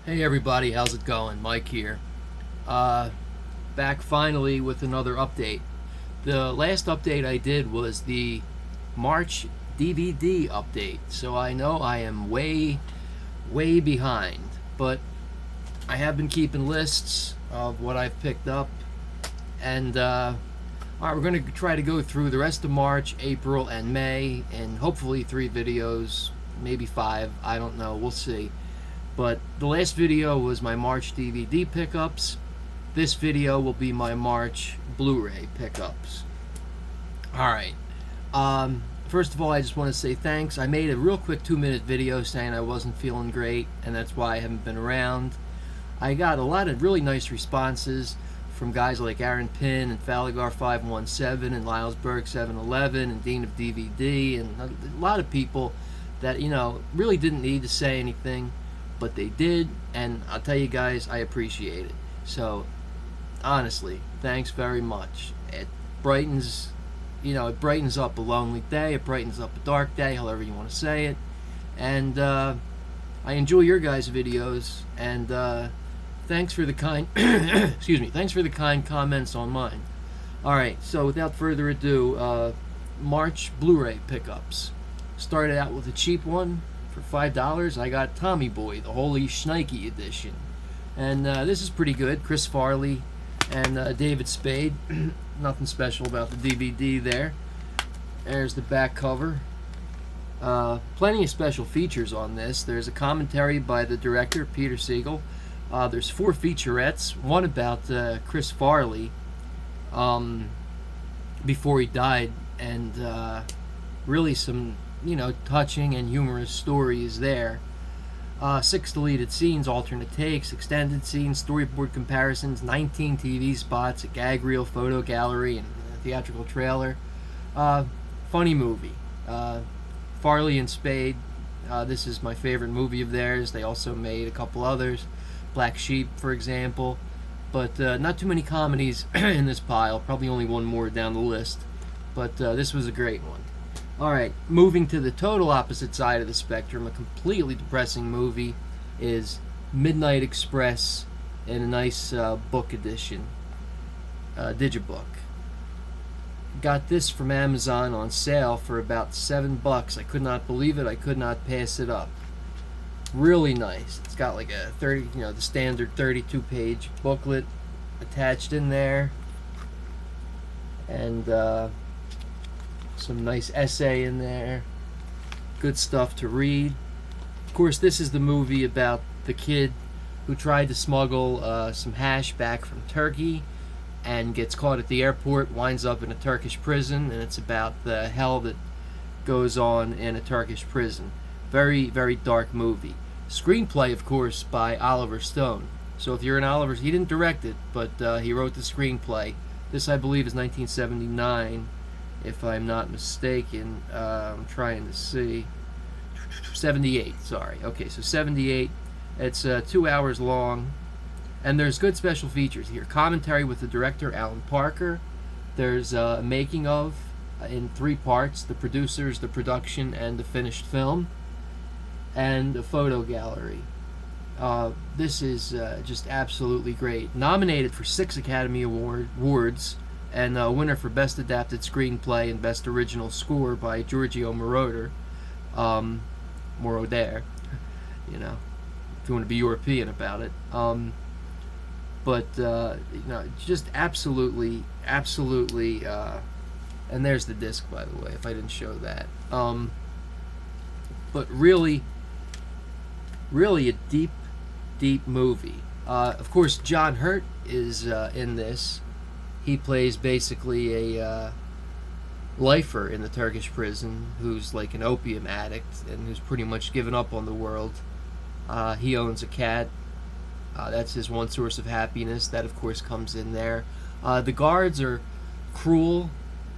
Hey everybody, how's it going? Mike here. Back finally with another update. The last update I did was the March DVD update, so I know I am way behind, but I have been keeping lists of what I've picked up, and alright, we're going to try to go through the rest of March, April, and May, and hopefully 3 videos, maybe 5, I don't know, we'll see. But the last video was my March DVD pickups. This video will be my March Blu-ray pickups. Alright. First of all, I just want to say thanks. I made a real quick 2-minute video saying I wasn't feeling great, and that's why I haven't been around. I got a lot of really nice responses from guys like Aaron Pinn and Faligar517 and Lylesburg711 and Dean of DVD and a lot of people that, you know, really didn't need to say anything, but they did, and I'll tell you guys, I appreciate it. So honestly, thanks very much. It brightens, it brightens up a lonely day, it brightens up a dark day, however you want to say it. And I enjoy your guys' videos, and thanks for the kind excuse me, thanks for the kind comments on mine. Alright, so without further ado, March Blu-ray pickups. Started out with a cheap one. For $5, I got Tommy Boy, the Holy Schnikey edition. And this is pretty good. Chris Farley and David Spade. Nothing special about the DVD there. There's the back cover. Plenty of special features on this. There's a commentary by the director, Peter Siegel. There's 4 featurettes. One about Chris Farley before he died, and really some touching and humorous stories there. 6 deleted scenes, alternate takes, extended scenes, storyboard comparisons, 19 TV spots, a gag reel, photo gallery, and a theatrical trailer. Funny movie. Farley and Spade, this is my favorite movie of theirs. They also made a couple others, Black Sheep, for example. But not too many comedies in this pile, probably only one more down the list. But this was a great one. Alright, moving to the total opposite side of the spectrum, a completely depressing movie is Midnight Express in a nice book edition, digibook. Got this from Amazon on sale for about $7. I could not believe it, I could not pass it up. Really nice. It's got like a the standard 32-page booklet attached in there, and some nice essay in there. Good stuff to read. Of course, this is the movie about the kid who tried to smuggle some hash back from Turkey and gets caught at the airport, winds up in a Turkish prison, and it's about the hell that goes on in a Turkish prison. Very, very dark movie. Screenplay, of course, by Oliver Stone. So if you're an Oliver, he didn't direct it, but he wrote the screenplay. This, I believe, is 1979. If I'm not mistaken. I'm trying to see. 78, sorry. Okay, so 78. It's 2 hours long, and there's good special features here. Commentary with the director, Alan Parker. There's a making of in 3 parts: the producers, the production, and the finished film, and a photo gallery. This is just absolutely great. Nominated for 6 Academy Awards, and winner for Best Adapted Screenplay and Best Original Score by Giorgio Moroder. Moroder, if you want to be European about it. Just absolutely, and there's the disc, by the way, if I didn't show that. But really a deep movie. Of course, John Hurt is in this. He plays basically a lifer in the Turkish prison who's like an opium addict and who's pretty much given up on the world. He owns a cat. That's his one source of happiness. That, of course, comes in there. The guards are cruel.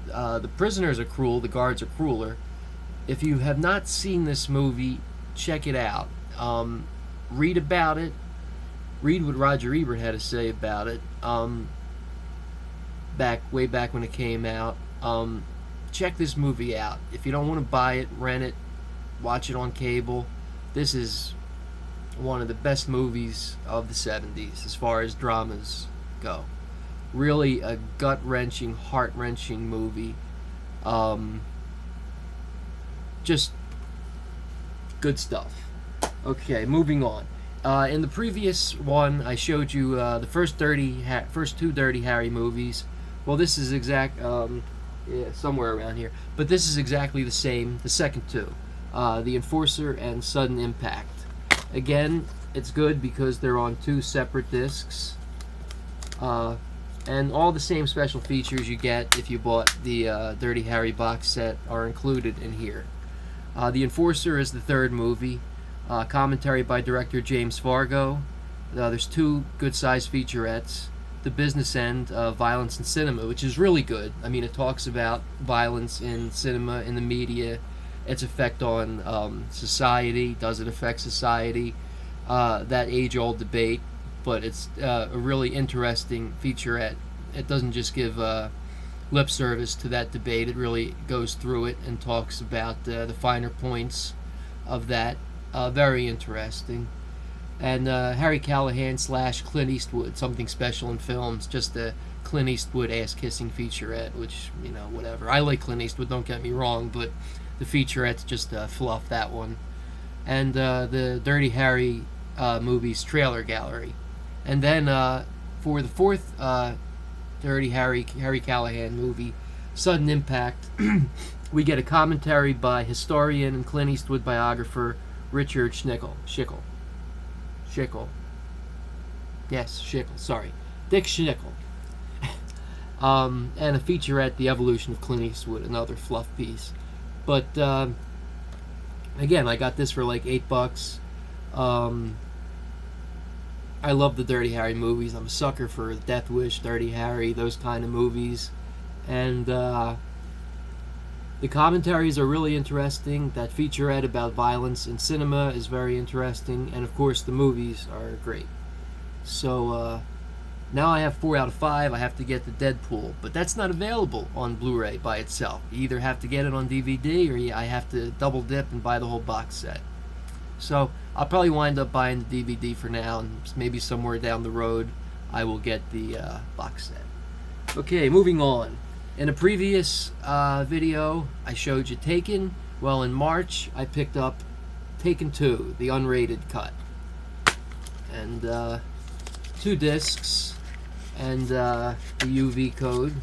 The prisoners are cruel. The guards are crueler. If you have not seen this movie, check it out. Read about it. Read what Roger Ebert had to say about it. Way back when it came out. Check this movie out. If you don't want to buy it, rent it, watch it on cable. This is one of the best movies of the 70s as far as dramas go. Really a gut-wrenching, heart-wrenching movie. Just good stuff. Okay, moving on. In the previous one, I showed you the first two Dirty Harry movies. Well, this is yeah, somewhere around here. But this is exactly the same. The second two, The Enforcer and Sudden Impact. Again, it's good because they're on two separate discs, and all the same special features you get if you bought the Dirty Harry box set are included in here. The Enforcer is the third movie. Commentary by director James Fargo. There's two good-sized featurettes. The Business End of Violence in Cinema, which is really good. I mean, it talks about violence in cinema, in the media, its effect on society. Does it affect society? That age-old debate, but it's a really interesting featurette. It doesn't just give lip service to that debate. It really goes through it and talks about the finer points of that. Very interesting. And Harry Callahan / Clint Eastwood, Something Special in Films, just a Clint Eastwood ass-kissing featurette, which, you know, whatever. I like Clint Eastwood, don't get me wrong, but the featurette's just fluff, that one. And the Dirty Harry movies trailer gallery. And then for the fourth Dirty Harry Callahan movie, Sudden Impact, we get a commentary by historian and Clint Eastwood biographer Richard Schickel. Yes, Schickel, sorry. Dick Schickel. And a featurette, The Evolution of Clint Eastwood, another fluff piece. But, again, I got this for like $8. I love the Dirty Harry movies. I'm a sucker for Death Wish, Dirty Harry, those kind of movies. And, the commentaries are really interesting. That featurette about violence in cinema is very interesting. And, of course, the movies are great. So, now I have 4 out of 5. I have to get the Deadpool. But that's not available on Blu-ray by itself. You either have to get it on DVD or I have to double dip and buy the whole box set. So, I'll probably wind up buying the DVD for now. And maybe somewhere down the road I will get the box set. Okay, moving on. In a previous video, I showed you Taken. Well, in March, I picked up Taken 2, the unrated cut. And 2 discs and the UV code.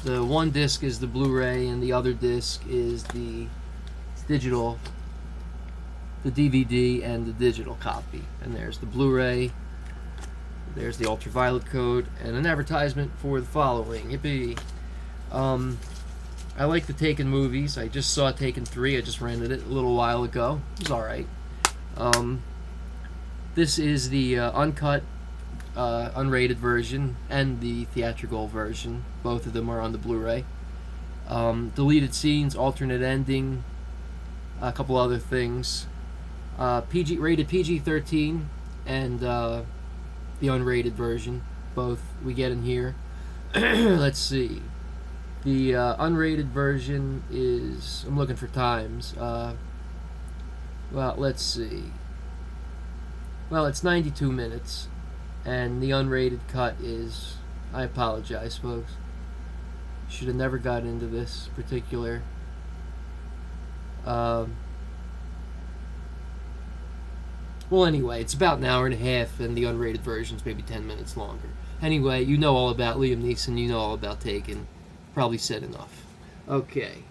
The one disc is the Blu-ray and the other disc is the digital, the DVD and the digital copy. And there's the Blu-ray. There's the ultraviolet code and an advertisement for the following. Yippee! I like the Taken movies. I just saw Taken 3. I just rented it a little while ago. It was alright. This is the uncut, unrated version and the theatrical version. Both of them are on the Blu-ray. Deleted scenes, alternate ending, a couple other things. Rated PG-13 and the unrated version. Both we get in here. Let's see. The unrated version is, I'm looking for times. Well, let's see. Well, it's 92 minutes, and the unrated cut is, I apologize, folks. Should have never got into this particular. Well, anyway, it's about an hour and a half, and the unrated version's maybe 10 minutes longer. Anyway, you know all about Liam Neeson, you know all about Taken. Probably said enough. Okay.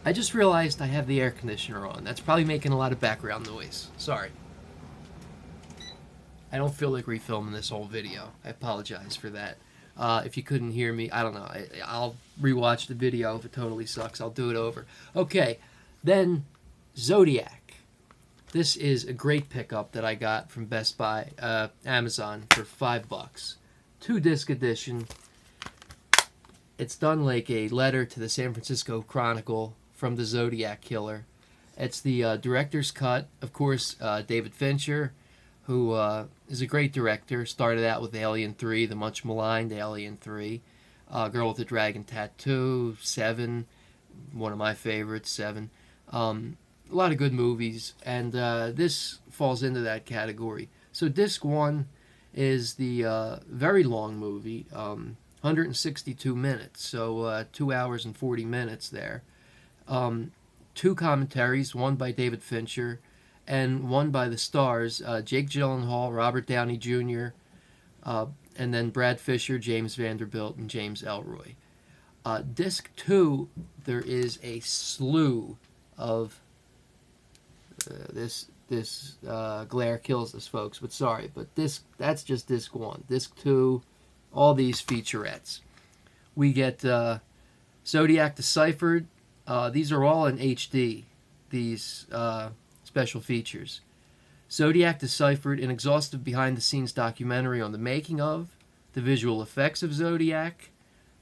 I just realized I have the air conditioner on. That's probably making a lot of background noise. Sorry. I don't feel like refilming this whole video. I apologize for that. If you couldn't hear me, I don't know. I'll rewatch the video. If it totally sucks, I'll do it over. Okay. Then, Zodiac. This is a great pickup that I got from Best Buy, Amazon, for $5. 2-disc edition. It's done like a letter to the San Francisco Chronicle from the Zodiac Killer. It's the director's cut. Of course, David Fincher, who is a great director, started out with Alien 3, the much maligned Alien 3, Girl with the Dragon Tattoo, 7, one of my favorites, 7. a lot of good movies, and this falls into that category. So disc one is the very long movie, 162 minutes, so 2 hours and 40 minutes there. Two commentaries, one by David Fincher and one by the stars, Jake Gyllenhaal, Robert Downey Jr., and then Brad Fisher, James Vanderbilt, and James Ellroy. Disc 2, there is a slew of this glare kills us, folks, but sorry, but that's just disc 1. Disc 2, all these featurettes. We get Zodiac Deciphered. These are all in HD, these special features. Zodiac Deciphered, an exhaustive behind-the-scenes documentary on the making of, the visual effects of Zodiac,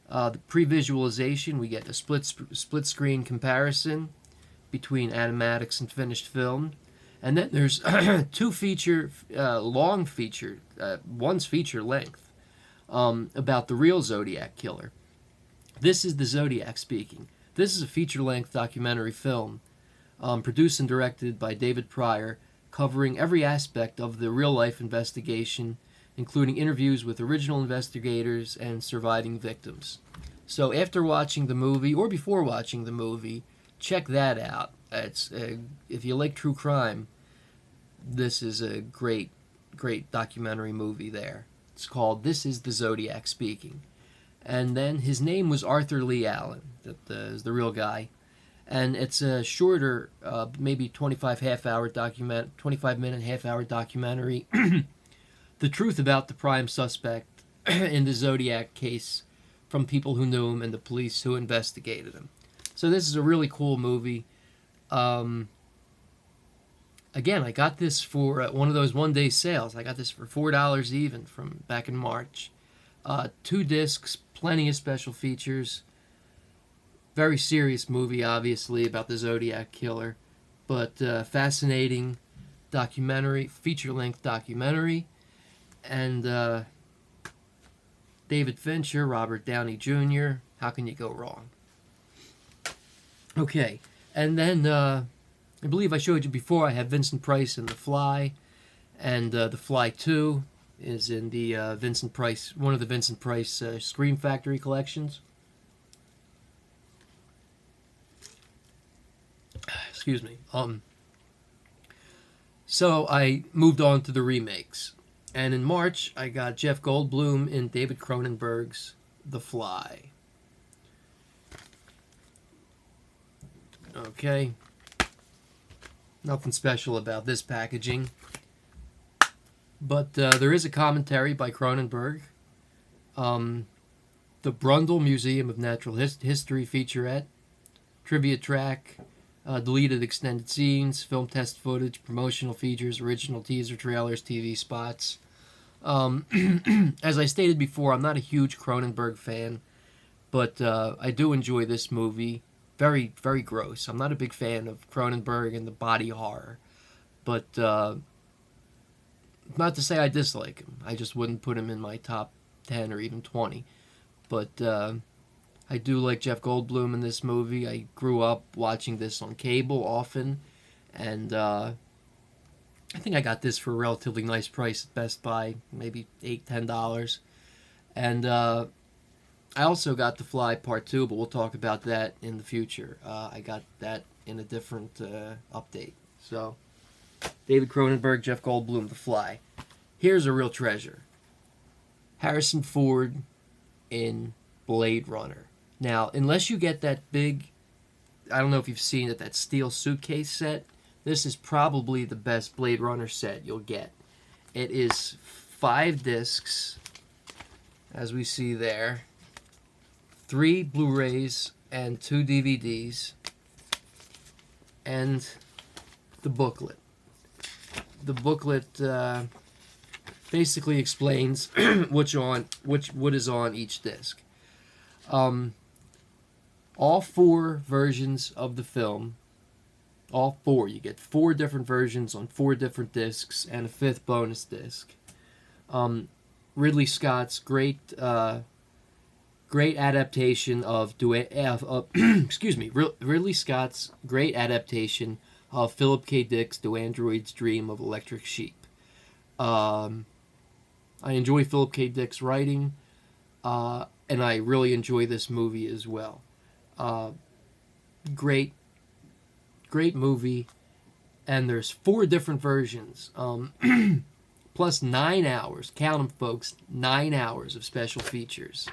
the pre-visualization. We get a split-screen comparison between animatics and finished film. And then there's two long feature, one's feature length, about the real Zodiac killer. This is the Zodiac speaking. This is a feature-length documentary film produced and directed by David Pryor, covering every aspect of the real-life investigation, including interviews with original investigators and surviving victims. So after watching the movie, or before watching the movie, check that out. It's if you like true crime, this is a great documentary movie there. It's called This is the Zodiac Speaking. And then his name was Arthur Lee Allen, that is the real guy. And it's a shorter, maybe 25 minute half-hour documentary. The truth about the prime suspect in the Zodiac case from people who knew him and the police who investigated him. So this is a really cool movie. Again, I got this for one of those one-day sales. I got this for $4 even from back in March. 2 discs, plenty of special features. Very serious movie, obviously, about the Zodiac killer. But fascinating documentary, feature-length documentary. And David Fincher, Robert Downey Jr., how can you go wrong? Okay, and then I believe I showed you before, I have Vincent Price in The Fly, and The Fly 2 is in the Vincent Price, one of the Vincent Price Scream Factory collections. Excuse me. So I moved on to the remakes, and in March I got Jeff Goldblum in David Cronenberg's The Fly. Okay. Nothing special about this packaging. But there is a commentary by Cronenberg. The Brundle Museum of Natural History featurette. Trivia track. Deleted extended scenes. Film test footage. Promotional features. Original teaser trailers. TV spots. As I stated before, I'm not a huge Cronenberg fan. But I do enjoy this movie. Very, very gross. I'm not a big fan of Cronenberg and the body horror. But not to say I dislike him. I just wouldn't put him in my top 10 or even 20. But I do like Jeff Goldblum in this movie. I grew up watching this on cable often. And I think I got this for a relatively nice price at Best Buy. Maybe $8, $10. And I also got The Fly Part 2, but we'll talk about that in the future. I got that in a different update. So, David Cronenberg, Jeff Goldblum, The Fly. Here's a real treasure. Harrison Ford in Blade Runner. Now, unless you get that big, I don't know if you've seen it, that steel suitcase set, this is probably the best Blade Runner set you'll get. It is 5 discs, as we see there. 3 Blu-rays and 2 DVDs, and the booklet. The booklet basically explains what is on each disc. All 4 versions of the film, all 4. You get 4 different versions on 4 different discs and a 5th bonus disc. Ridley Scott's great adaptation of Ridley Scott's great adaptation Philip K. Dick's Do Androids Dream of Electric Sheep. I enjoy Philip K. Dick's writing, and I really enjoy this movie as well. Great, great movie, and there's 4 different versions, plus 9 hours, count them folks, 9 hours of special features.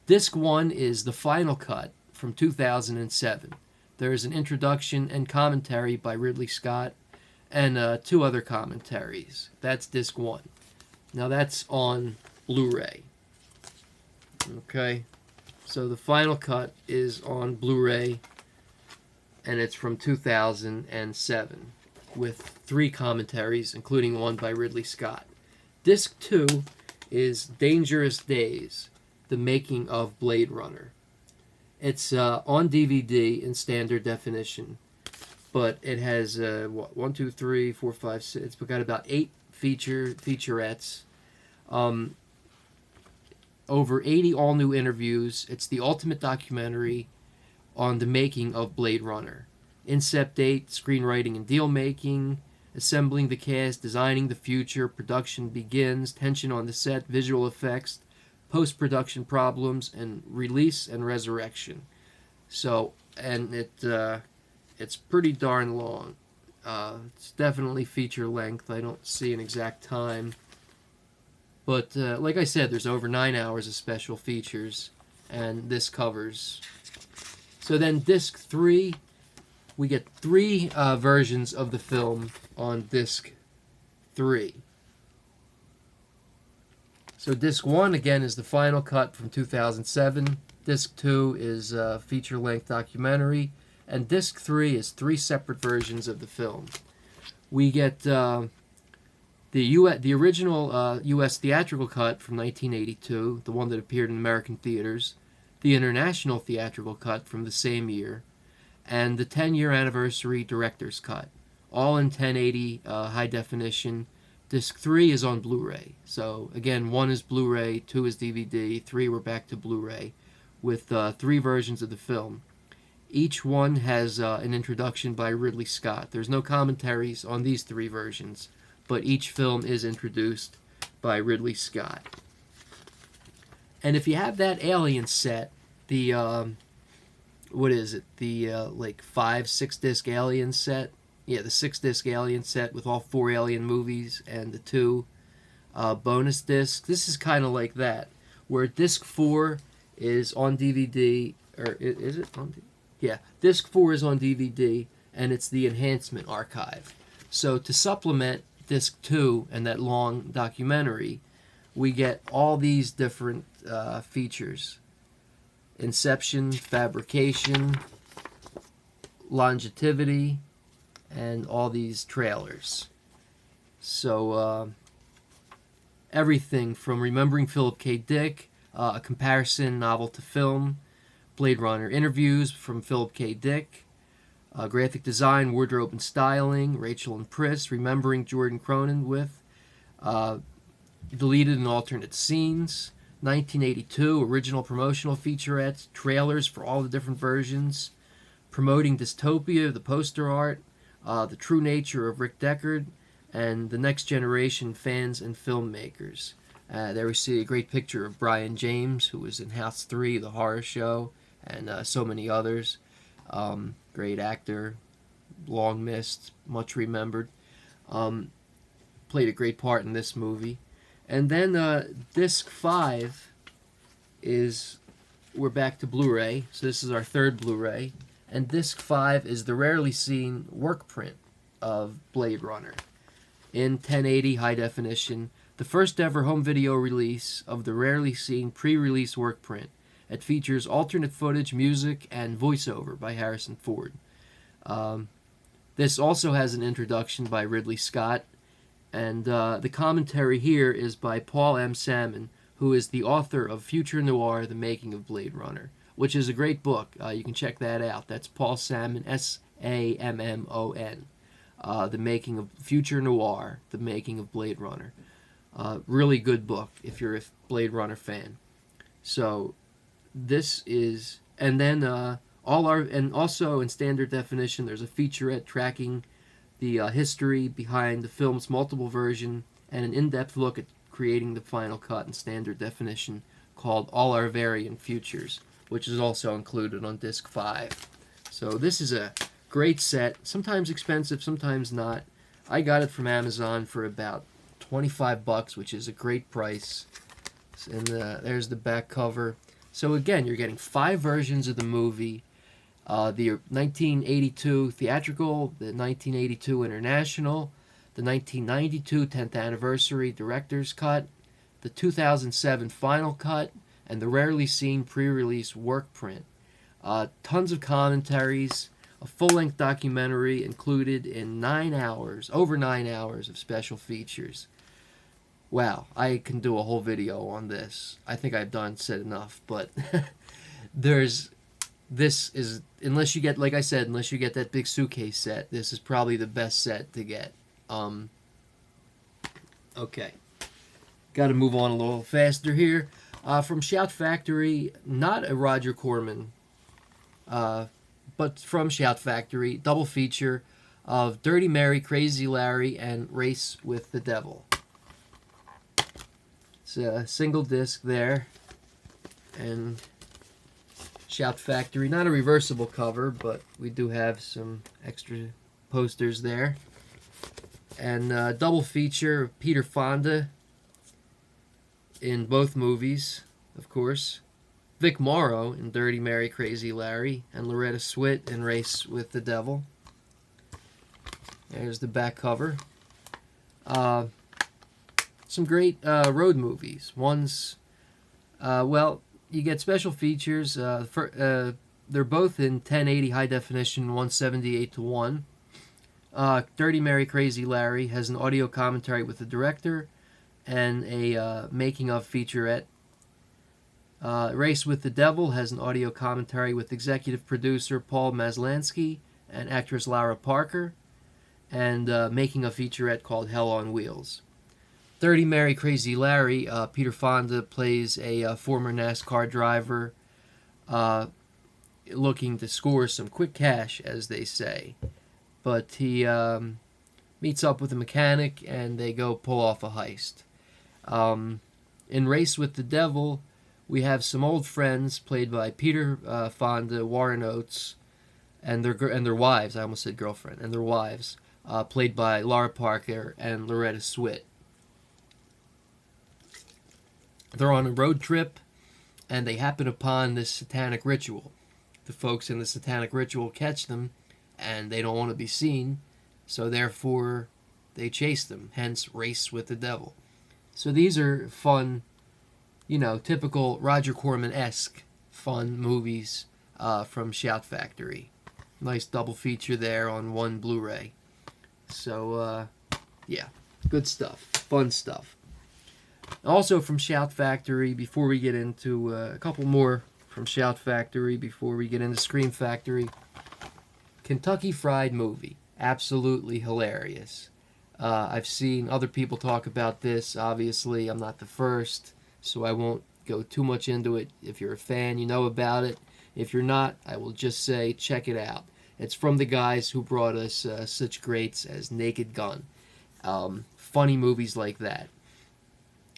Disc 1 is the final cut from 2007. There is an introduction and commentary by Ridley Scott, and 2 other commentaries. That's disc 1. Now that's on Blu-ray. Okay, so the final cut is on Blu-ray, and it's from 2007 with 3 commentaries, including one by Ridley Scott. Disc 2 is Dangerous Days, the making of Blade Runner. It's on DVD in standard definition, but it has 1, 2, 3, 4, 5, 6. It's got about 8 featurettes, over 80 all-new interviews. It's the ultimate documentary on the making of Blade Runner. Incept date, screenwriting and deal-making, assembling the cast, designing the future, production begins, tension on the set, visual effects, post-production problems, and release and resurrection. So, and it's pretty darn long. It's definitely feature length. I don't see an exact time. But like I said, there's over 9 hours of special features, and this covers. So then disc 3, we get 3 versions of the film on disc 3. So disc 1, again, is the final cut from 2007. Disc 2 is a feature-length documentary. And disc 3 is 3 separate versions of the film. We get the original U.S. theatrical cut from 1982, the one that appeared in American theaters, the international theatrical cut from the same year, and the 10-year anniversary director's cut, all in 1080 high definition. Disc 3 is on Blu-ray. So again, 1 is Blu-ray, 2 is DVD, 3 we're back to Blu-ray, with 3 versions of the film. Each one has an introduction by Ridley Scott. There's no commentaries on these 3 versions, but each film is introduced by Ridley Scott. And if you have that Alien set, the what is it? The like 5-6 disc Alien set. Yeah, the 6-disc Alien set with all 4 Alien movies and the 2 bonus discs. This is kind of like that, where disc 4 is on DVD, or is it on DVD? Yeah, disc 4 is on DVD, and it's the enhancement archive. So to supplement disc 2 and that long documentary, we get all these different features: inception, fabrication, longevity, and all these trailers. So everything from Remembering Philip K. Dick, a comparison novel to film, Blade Runner interviews from Philip K. Dick, graphic design, wardrobe and styling, Rachel and Pris, Remembering Jordan Cronin with deleted and alternate scenes, 1982 original promotional featurettes, trailers for all the different versions, promoting dystopia, the poster art, the true nature of Rick Deckard, and the next generation fans and filmmakers. There we see a great picture of Brian James, who was in House 3, the horror show, and so many others. Great actor, long missed, much remembered. Played a great part in this movie. And then disc 5 is, we're back to Blu-ray, so this is our 3rd Blu-ray. And disc 5 is the rarely seen work print of Blade Runner in 1080 high definition, the first ever home video release of the rarely seen pre-release work print. It features alternate footage, music, and voiceover by Harrison Ford. This also has an introduction by Ridley Scott, and the commentary here is by Paul M. Salmon, who is the author of Future Noir, The Making of Blade Runner, which is a great book. You can check that out. That's Paul Salmon, S-A-M-M-O-N. The Making of Future Noir, The Making of Blade Runner. Really good book if you're a Blade Runner fan. So this is, and then And also in standard definition, there's a featurette tracking the history behind the film's multiple version and an in-depth look at creating the final cut in standard definition called All Our Variant Futures, which is also included on disc 5. So this is a great set, sometimes expensive, sometimes not. I got it from Amazon for about $25, which is a great price. And there's the back cover. So again, you're getting 5 versions of the movie. The 1982 theatrical, the 1982 international, the 1992 10th anniversary director's cut, the 2007 final cut, and the rarely seen pre-release work print. Tons of commentaries, a full-length documentary included in over 9 hours of special features. Wow, I can do a whole video on this. I think I've said enough, but this is, unless you get, like I said, unless you get that big suitcase set, this is probably the best set to get. Okay. Got to move on a little faster here. From Shout Factory, not a Roger Corman, but from Shout Factory, double feature of Dirty Mary, Crazy Larry, and Race with the Devil. It's a single disc there, and Shout Factory, not a reversible cover, but we do have some extra posters there. And double feature of Peter Fonda in both movies, of course. Vic Morrow in Dirty Mary, Crazy Larry, and Loretta Swit in Race with the Devil. There's the back cover. Some great road movies. One's, well, you get special features. They're both in 1080 high definition, 178:1. Dirty Mary, Crazy Larry has an audio commentary with the director and a making of featurette. Race with the Devil has an audio commentary with executive producer Paul Maslansky and actress Lara Parker, and making a featurette called Hell on Wheels. Dirty Mary, Crazy Larry, Peter Fonda plays a former NASCAR driver looking to score some quick cash, as they say. But he meets up with a mechanic and they go pull off a heist. In Race with the Devil, we have some old friends played by Peter Fonda, Warren Oates, and their wives. I almost said girlfriend. And their wives, played by Lara Parker and Loretta Swit. They're on a road trip, and they happen upon this satanic ritual. The folks in the satanic ritual catch them, and they don't want to be seen, so therefore they chase them, hence Race with the Devil. So these are fun, typical Roger Corman-esque fun movies from Shout Factory. Nice double feature there on one Blu-ray. So, yeah, good stuff, fun stuff. Also from Shout Factory, before we get into a couple more from Shout Factory, before we get into Scream Factory, Kentucky Fried Movie. Absolutely hilarious. I've seen other people talk about this. Obviously, I'm not the first, so I won't go too much into it. If you're a fan, you know about it. If you're not, I will just say check it out. It's from the guys who brought us such greats as Naked Gun. Funny movies like that.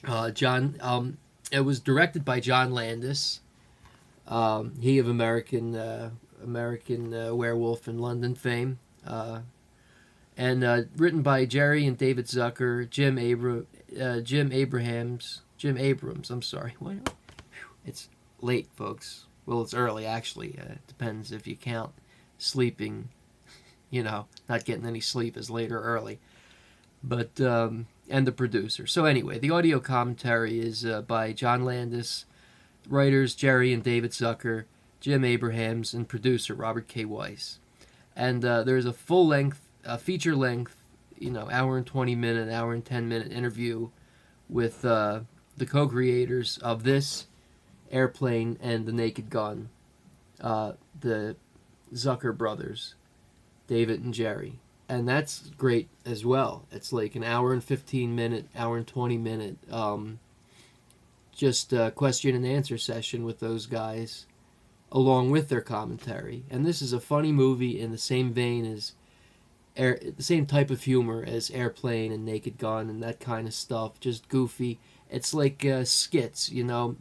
It was directed by John Landis. He of American Werewolf in London fame. And written by Jerry and David Zucker, Jim Abrams. I'm sorry. It's late, folks. Well, it's early, actually. It depends if you count sleeping. Not getting any sleep is late or early. But and the producer. So anyway, the audio commentary is by John Landis, writers Jerry and David Zucker, Jim Abrahams, and producer Robert K. Weiss. And there's a full-length, feature-length, hour and 20-minute, hour and 10-minute interview with the co-creators of this, Airplane, and The Naked Gun, the Zucker brothers, David and Jerry. And that's great as well. It's like an hour and 15-minute, hour and 20-minute just question and answer session with those guys. along with their commentary. And this is a funny movie in the same vein as the same type of humor as Airplane and Naked Gun and that kind of stuff. Just goofy. It's like skits, you know,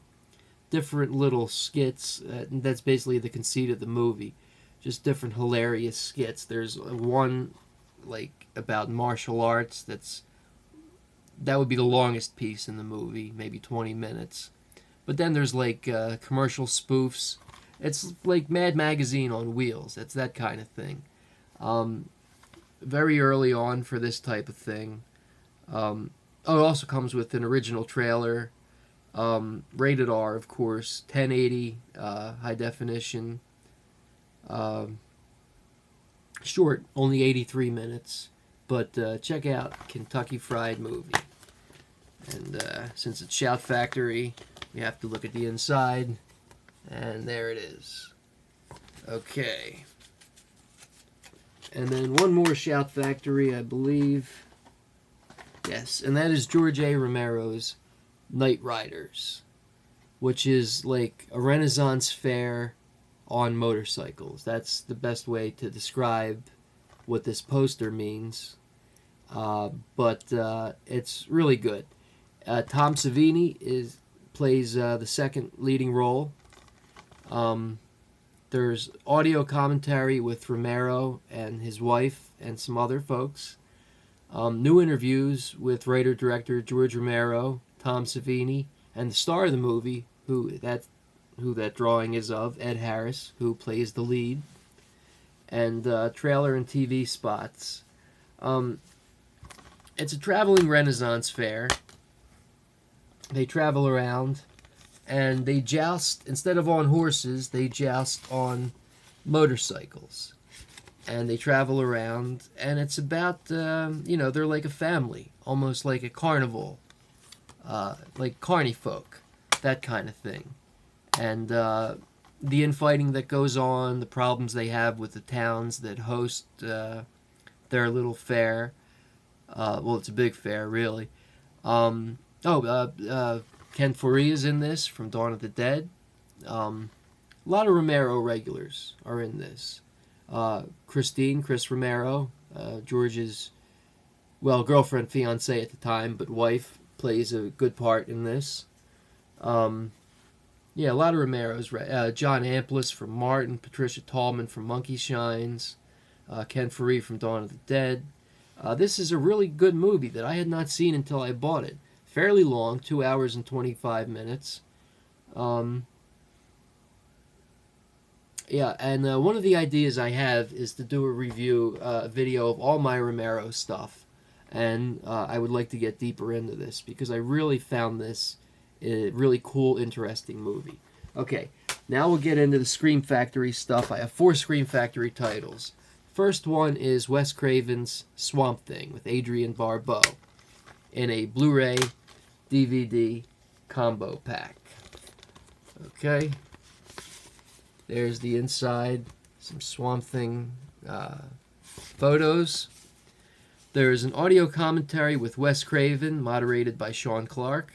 different little skits. That's basically the conceit of the movie. Just different hilarious skits. There's one like about martial arts that would be the longest piece in the movie, maybe 20 minutes. But then there's like commercial spoofs. It's like Mad Magazine on wheels. It's that kind of thing. Very early on for this type of thing. It also comes with an original trailer. Rated R, of course. 1080, high definition. Short, only 83 minutes. But check out Kentucky Fried Movie. And since it's Shout Factory, we have to look at the inside. And there it is. Okay. And then one more Shout Factory, I believe. Yes, and that is George A. Romero's Night Riders, which is like a Renaissance fair on motorcycles. That's the best way to describe what this poster means. But it's really good. Tom Savini plays the second leading role. There's audio commentary with Romero and his wife and some other folks. New interviews with writer-director George Romero, Tom Savini, and the star of the movie, who that drawing is of, Ed Harris, who plays the lead. And trailer and TV spots. It's a traveling Renaissance fair. They travel around, and they joust, instead of on horses, they joust on motorcycles. And they travel around, and it's about, they're like a family, almost like a carnival, like carny folk, that kind of thing. And the infighting that goes on, the problems they have with the towns that host their little fair. Well, it's a big fair, really. Ken Foree is in this from Dawn of the Dead. A lot of Romero regulars are in this. Chris Romero, George's, girlfriend, fiance at the time, but wife, plays a good part in this. A lot of Romeros. John Amplas from Martin, Patricia Tallman from Monkey Shines, Ken Foree from Dawn of the Dead. This is a really good movie that I had not seen until I bought it. Fairly long, 2 hours and 25 minutes. One of the ideas I have is to do a review, video of all my Romero stuff. And I would like to get deeper into this because I really found this a really cool, interesting movie. Okay, now we'll get into the Scream Factory stuff. I have 4 Scream Factory titles. First one is Wes Craven's Swamp Thing with Adrienne Barbeau in a Blu-ray DVD combo pack. Okay, there's the inside, some Swamp Thing photos. There's an audio commentary with Wes Craven, moderated by Sean Clark.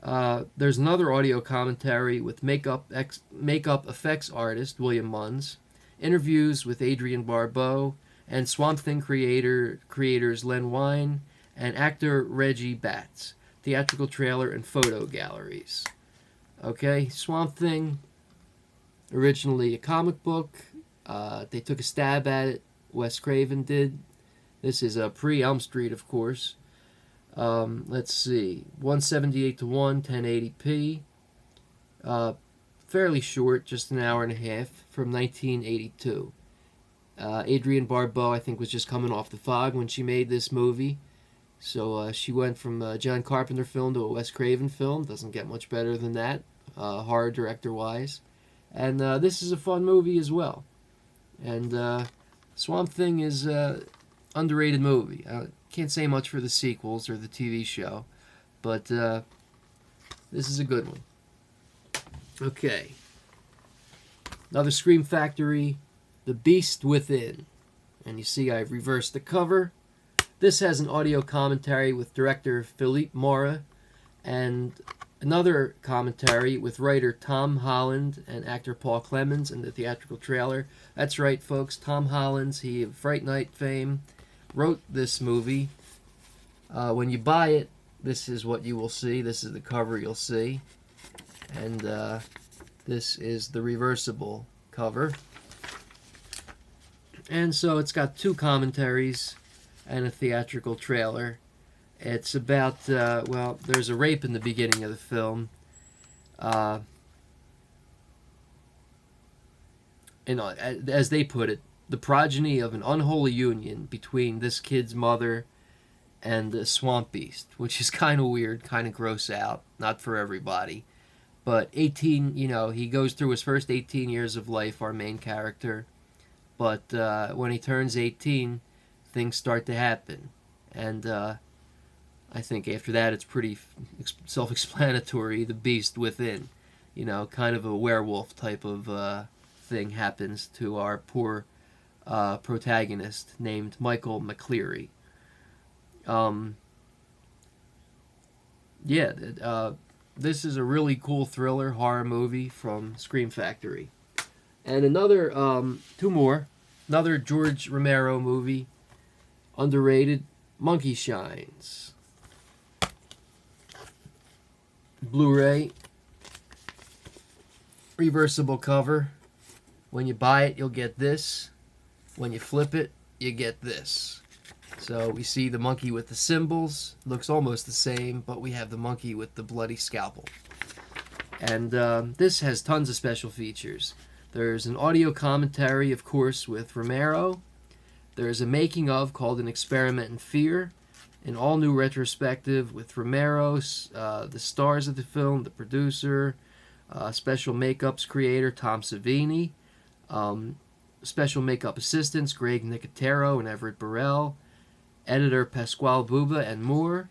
There's another audio commentary with makeup effects artist William Munns, interviews with Adrienne Barbeau, and Swamp Thing creators Len Wein and actor Reggie Batts. Theatrical trailer and photo galleries. Okay, Swamp Thing, originally a comic book. They took a stab at it. Wes Craven did. This is pre-Elm Street, of course. Let's see, 178:1, 1080p. Fairly short, just an hour and a half, from 1982. Adrienne Barbeau, I think, was just coming off the fog when she made this movie. So she went from a John Carpenter film to a Wes Craven film. Doesn't get much better than that, horror director-wise. And this is a fun movie as well. And Swamp Thing is an underrated movie. I can't say much for the sequels or the TV show, but this is a good one. Okay. Another Scream Factory, The Beast Within. And you see I've reversed the cover. This has an audio commentary with director Philippe Mora and Another commentary with writer Tom Holland and actor Paul Clemens in the theatrical trailer. That's right, folks. Tom Holland, he of Fright Night fame, wrote this movie. When you buy it, this is what you will see. This is the cover you'll see. And this is the reversible cover. And so it's got two commentaries and a theatrical trailer. It's about, well, there's a rape in the beginning of the film. As they put it, the progeny of an unholy union between this kid's mother and the swamp beast, which is kind of weird, kind of gross out, not for everybody. But 18, you know, he goes through his first 18 years of life, our main character. But when he turns 18, things start to happen. And I think after that it's pretty self-explanatory, the beast within. You know, kind of a werewolf type of thing happens to our poor protagonist named Michael McCleary. This is a really cool thriller horror movie from Scream Factory. And another, two more. Another George Romero movie, underrated, Monkey Shines. Blu-ray, reversible cover. When you buy it, you'll get this. When you flip it, you get this. So we see the monkey with the symbols. Looks almost the same, but we have the monkey with the bloody scalpel. And this has tons of special features. There's an audio commentary, of course, with Romero. There's a making of called An Experiment in Fear. An all-new retrospective with Romero, the stars of the film, the producer, special makeups creator Tom Savini, special makeup assistants Greg Nicotero and Everett Burrell, editor Pasquale Buba, and more.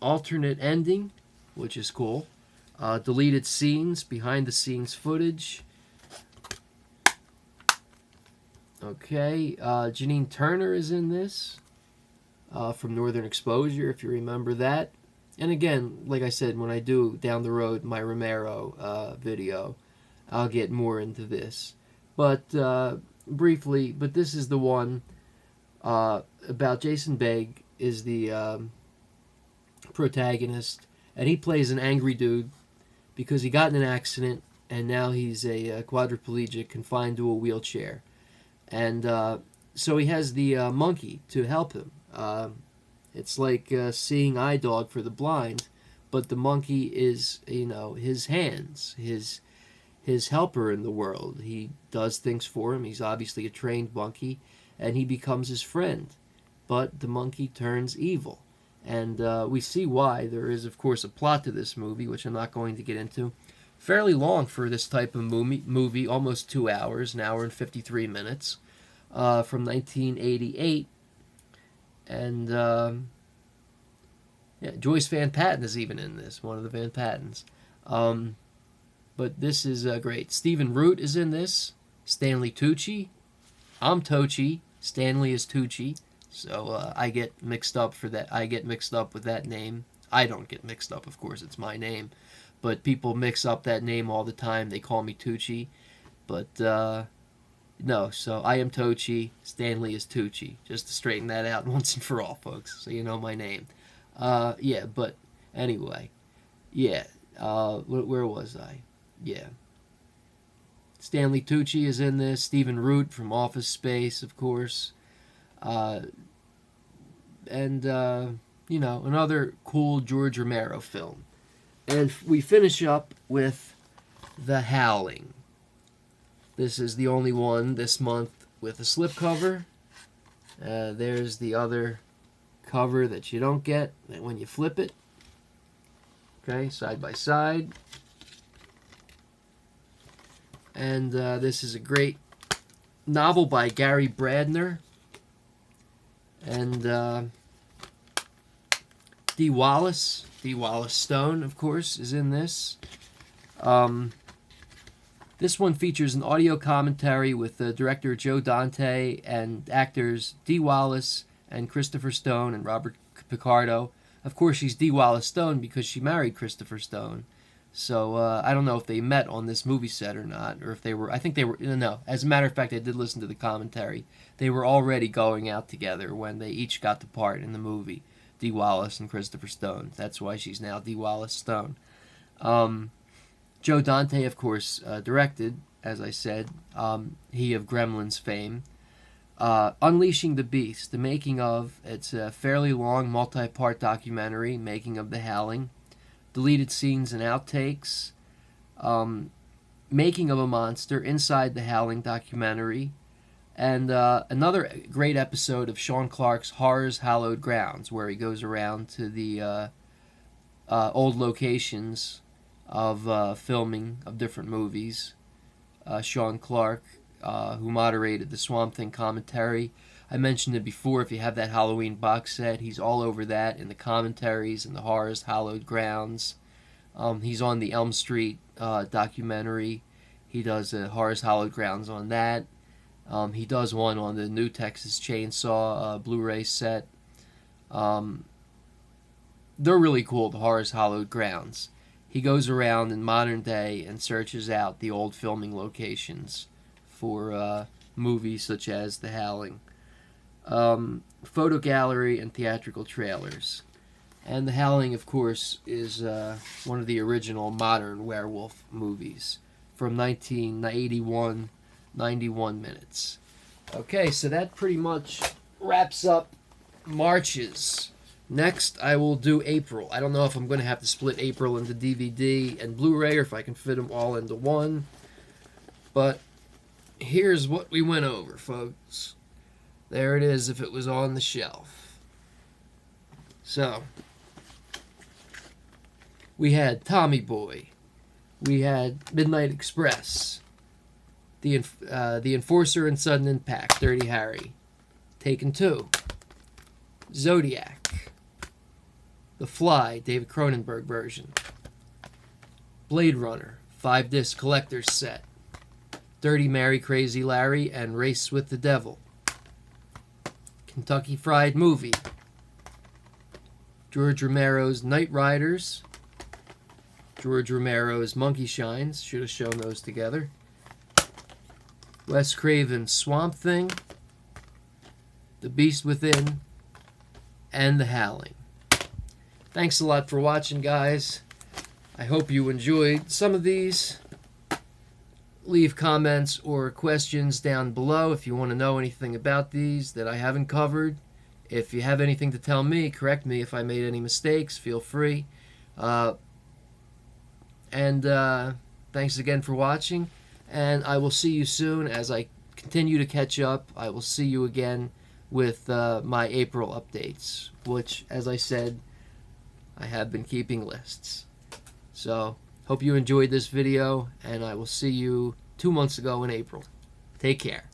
Alternate ending, which is cool. Deleted scenes, behind-the-scenes footage. Okay, Janine Turner is in this, from Northern Exposure, if you remember that. And again, like I said, when I do down the road my Romero video, I'll get more into this. But briefly, but this is the one about Jason Begg is the protagonist, and he plays an angry dude because he got in an accident and now he's a quadriplegic confined to a wheelchair. And so he has the monkey to help him. It's like seeing eye dog for the blind, but the monkey is, you know, his hands, his helper in the world. He does things for him. He's obviously a trained monkey, and he becomes his friend. But the monkey turns evil. And we see why. There is, of course, a plot to this movie, which I'm not going to get into. Fairly long for this type of movie, almost 2 hours, an hour and 53 minutes, from 1988. And yeah, Joyce Van Patten is even in this, one of the Van Pattens. But this is great. Stephen Root is in this. Stanley Tucci. I'm Tocci. Stanley is Tucci. So I get mixed up for that. I get mixed up with that name. I don't get mixed up, of course. It's my name. But people mix up that name all the time. They call me Tucci. But no, so I am Tocci. Stanley is Tucci. Just to straighten that out once and for all, folks. So you know my name. Yeah, but anyway. Yeah. Where was I? Yeah. Stanley Tucci is in this. Stephen Root from Office Space, of course. And you know, another cool George Romero film. And we finish up with The Howling. This is the only one this month with a slipcover. There's the other cover that you don't get when you flip it. Okay, side by side. And this is a great novel by Gary Bradner. And D. Wallace Stone, of course, is in this. This one features an audio commentary with director Joe Dante and actors D. Wallace and Christopher Stone and Robert Picardo. Of course, she's Dee Wallace Stone because she married Christopher Stone. So I don't know if they met on this movie set or not, or if they were. I think they were. No, as a matter of fact, I did listen to the commentary. They were already going out together when they each got the part in the movie. Dee Wallace and Christopher Stone. That's why she's now Dee Wallace Stone. Joe Dante, of course, directed, as I said. He of Gremlins fame. Unleashing the Beast, the making of. It's a fairly long, multi-part documentary, making of The Howling. Deleted scenes and outtakes. Making of a Monster, inside the Howling documentary. And another great episode of Sean Clark's Horror's Hallowed Grounds, where he goes around to the old locations of filming of different movies. Sean Clark, who moderated the Swamp Thing commentary. I mentioned it before, if you have that Halloween box set, he's all over that in the commentaries and the Horror's Hallowed Grounds. He's on the Elm Street documentary. He does Horror's Hallowed Grounds on that. He does one on the new Texas Chainsaw Blu-ray set. They're really cool, the Horror's Hallowed Grounds. He goes around in modern day and searches out the old filming locations for movies such as The Howling. Photo gallery and theatrical trailers. And The Howling, of course, is one of the original modern werewolf movies from 1981, 91 minutes. Okay, so that pretty much wraps up March's. Next, I will do April. I don't know if I'm going to have to split April into DVD and Blu-ray or if I can fit them all into one. But here's what we went over, folks. There it is if it was on the shelf. So, we had Tommy Boy. We had Midnight Express. The Enforcer and Sudden Impact, Dirty Harry. Taken 2. Zodiac. The Fly, David Cronenberg version. Blade Runner, 5-disc collector's set. Dirty Mary, Crazy Larry, and Race with the Devil. Kentucky Fried Movie. George Romero's Night Riders. George Romero's Monkey Shines. Should have shown those together. Wes Craven's Swamp Thing. The Beast Within. And The Howling. Thanks a lot for watching, guys. I hope you enjoyed some of these. Leave comments or questions down below if you want to know anything about these that I haven't covered. If you have anything to tell me, correct me if I made any mistakes, feel free. Thanks again for watching, and I will see you soon as I continue to catch up. I will see you again with my April updates, which, as I said, I have been keeping lists. So, hope you enjoyed this video, and I will see you 2 months ago in April. Take care.